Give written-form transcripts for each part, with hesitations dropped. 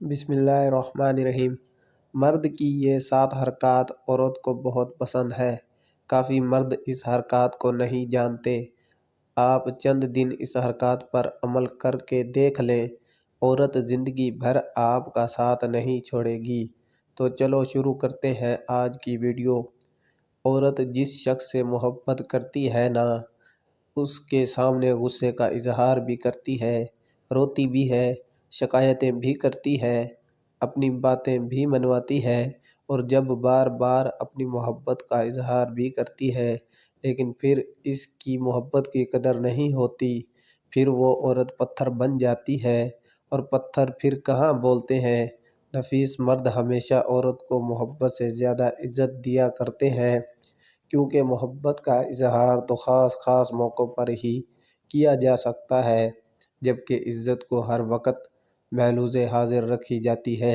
بسم اللہ الرحمن الرحیم۔ مرد کی یہ 7 حرکات عورت کو بہت پسند ہے۔ کافی مرد اس حرکات کو نہیں جانتے۔ آپ چند دن اس حرکات پر عمل کر کے دیکھ لیں، عورت زندگی بھر آپ کا ساتھ نہیں چھوڑے گی۔ تو چلو شروع کرتے ہیں آج کی ویڈیو۔ عورت جس شخص سے محبت کرتی ہے نا، اس کے سامنے غصے کا اظہار بھی کرتی ہے، روتی بھی ہے، شکایتیں بھی کرتی ہے، اپنی باتیں بھی منواتی ہے، اور جب بار بار اپنی محبت کا اظہار بھی کرتی ہے، لیکن پھر اس کی محبت کی قدر نہیں ہوتی۔ پھر وہ عورت پتھر بن جاتی ہے، اور پتھر پھر کہاں بولتے ہیں۔ نفیس مرد ہمیشہ عورت کو محبت سے زیادہ عزت دیا کرتے ہیں، کیونکہ محبت کا اظہار تو خاص موقعوں پر ہی کیا جا سکتا ہے، جبکہ عزت کو ہر وقت محفوظ حاضر رکھی جاتی ہے۔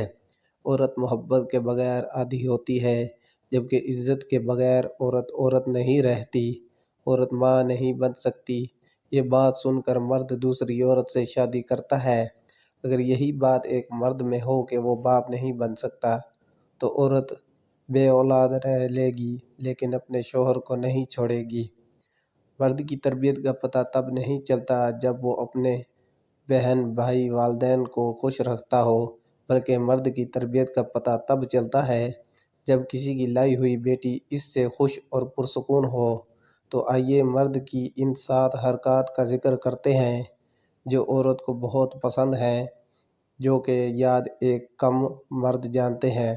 عورت محبت کے بغیر آدھی ہوتی ہے، جبکہ عزت کے بغیر عورت نہیں رہتی۔ عورت ماں نہیں بن سکتی۔ یہ بات سن کر مرد دوسری عورت سے شادی کرتا ہے۔ اگر یہی بات ایک مرد میں ہو کہ وہ باپ نہیں بن سکتا، تو عورت بے اولاد رہ لے گی، لیکن اپنے شوہر کو نہیں چھوڑے گی۔ مرد کی تربیت کا پتہ تب نہیں چلتا جب وہ اپنے بہن بھائی والدین کو خوش رکھتا ہو، بلکہ مرد کی تربیت کا پتہ تب چلتا ہے جب کسی کی لائی ہوئی بیٹی اس سے خوش اور پرسکون ہو۔ تو آئیے مرد کی ان 7 حرکات کا ذکر کرتے ہیں جو عورت کو بہت پسند ہیں، جو کہ یاد ایک کم مرد جانتے ہیں۔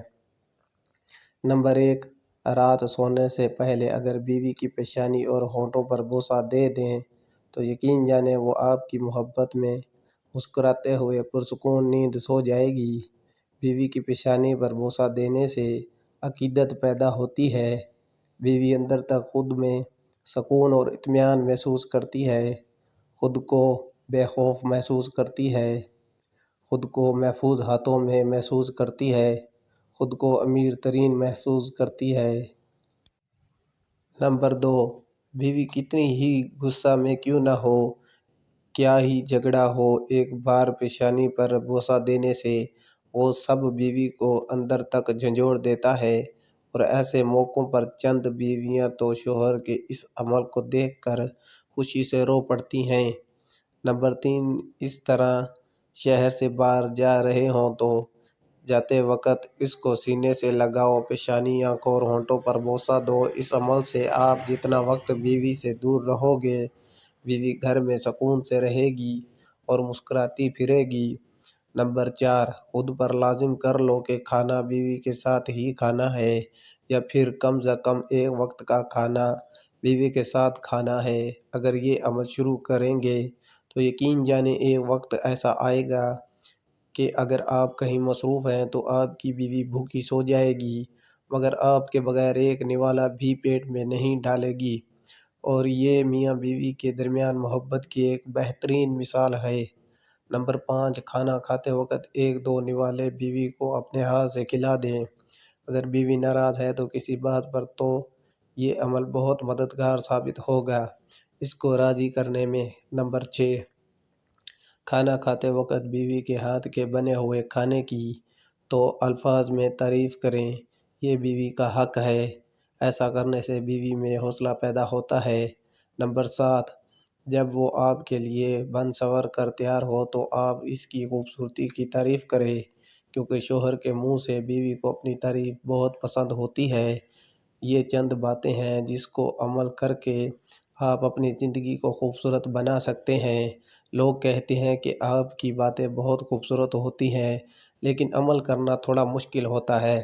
نمبر 1، رات سونے سے پہلے اگر بیوی کی پیشانی اور ہونٹوں پر بوسہ دے دیں تو یقین جانیں وہ آپ کی محبت میں مسکراتے ہوئے پرسکون نیند سو جائے گی۔ بیوی کی پیشانی پر بوسہ دینے سے عقیدت پیدا ہوتی ہے۔ بیوی اندر تک خود میں سکون اور اطمینان محسوس کرتی ہے، خود کو بے خوف محسوس کرتی ہے، خود کو محفوظ ہاتھوں میں محسوس کرتی ہے، خود کو امیر ترین محسوس کرتی ہے۔ نمبر 2، بیوی کتنی ہی غصہ میں کیوں نہ ہو، کیا ہی جھگڑا ہو، ایک بار پیشانی پر بوسہ دینے سے وہ سب بیوی کو اندر تک جھنجھوڑ دیتا ہے، اور ایسے موقعوں پر چند بیویاں تو شوہر کے اس عمل کو دیکھ کر خوشی سے رو پڑتی ہیں۔ نمبر 3، اس طرح شہر سے باہر جا رہے ہوں تو جاتے وقت اس کو سینے سے لگاؤ، پیشانی، آنکھوں اور ہونٹوں پر بوسہ دو۔ اس عمل سے آپ جتنا وقت بیوی سے دور رہو گے، بیوی گھر میں سکون سے رہے گی اور مسکراتی پھرے گی۔ نمبر 4، خود پر لازم کر لو کہ کھانا بیوی کے ساتھ ہی کھانا ہے، یا پھر کم از کم ایک وقت کا کھانا بیوی کے ساتھ کھانا ہے۔ اگر یہ عمل شروع کریں گے تو یقین جانیں ایک وقت ایسا آئے گا کہ اگر آپ کہیں مصروف ہیں تو آپ کی بیوی بھوکی سو جائے گی، مگر آپ کے بغیر ایک نوالہ بھی پیٹ میں نہیں ڈالے گی۔ اور یہ میاں بیوی کے درمیان محبت کی ایک بہترین مثال ہے۔ نمبر 5، کھانا کھاتے وقت 1-2 نوالے بیوی کو اپنے ہاتھ سے کھلا دیں۔ اگر بیوی ناراض ہے تو کسی بات پر تو یہ عمل بہت مددگار ثابت ہوگا اس کو راضی کرنے میں۔ نمبر 6، کھانا کھاتے وقت بیوی کے ہاتھ کے بنے ہوئے کھانے کی تو الفاظ میں تعریف کریں، یہ بیوی کا حق ہے۔ ایسا کرنے سے بیوی میں حوصلہ پیدا ہوتا ہے۔ نمبر 7، جب وہ آپ کے لیے بن سنور کر تیار ہو تو آپ اس کی خوبصورتی کی تعریف کریں، کیونکہ شوہر کے منہ سے بیوی کو اپنی تعریف بہت پسند ہوتی ہے۔ یہ چند باتیں ہیں جس کو عمل کر کے آپ اپنی زندگی کو خوبصورت بنا سکتے ہیں۔ لوگ کہتے ہیں کہ آپ کی باتیں بہت خوبصورت ہوتی ہیں، لیکن عمل کرنا تھوڑا مشکل ہوتا ہے۔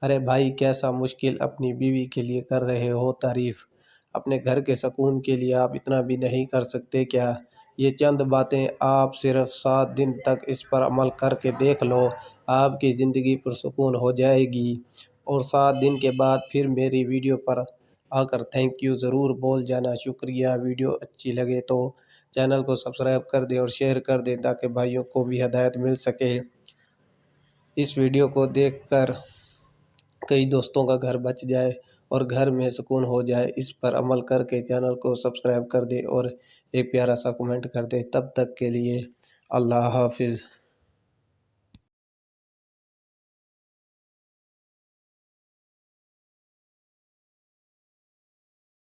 ارے بھائی، کیسا مشکل؟ اپنی بیوی کے لیے کر رہے ہو تعریف، اپنے گھر کے سکون کے لیے آپ اتنا بھی نہیں کر سکتے کیا؟ یہ چند باتیں آپ صرف 7 دن تک اس پر عمل کر کے دیکھ لو، آپ کی زندگی پرسکون ہو جائے گی۔ اور 7 دن کے بعد پھر میری ویڈیو پر آ کر تھینک یو ضرور بول جانا۔ شکریہ۔ ویڈیو اچھی لگے تو چینل کو سبسکرائب کر دیں اور شیئر کر دیں تاکہ بھائیوں کو بھی ہدایت مل سکے۔ اس ویڈیو کو دیکھ کر کئی دوستوں کا گھر بچ جائے اور گھر میں سکون ہو جائے۔ اس پر عمل کر کے چینل کو سبسکرائب کر دیں اور ایک پیارا سا کمنٹ کر دیں۔ تب تک کے لیے اللہ حافظ۔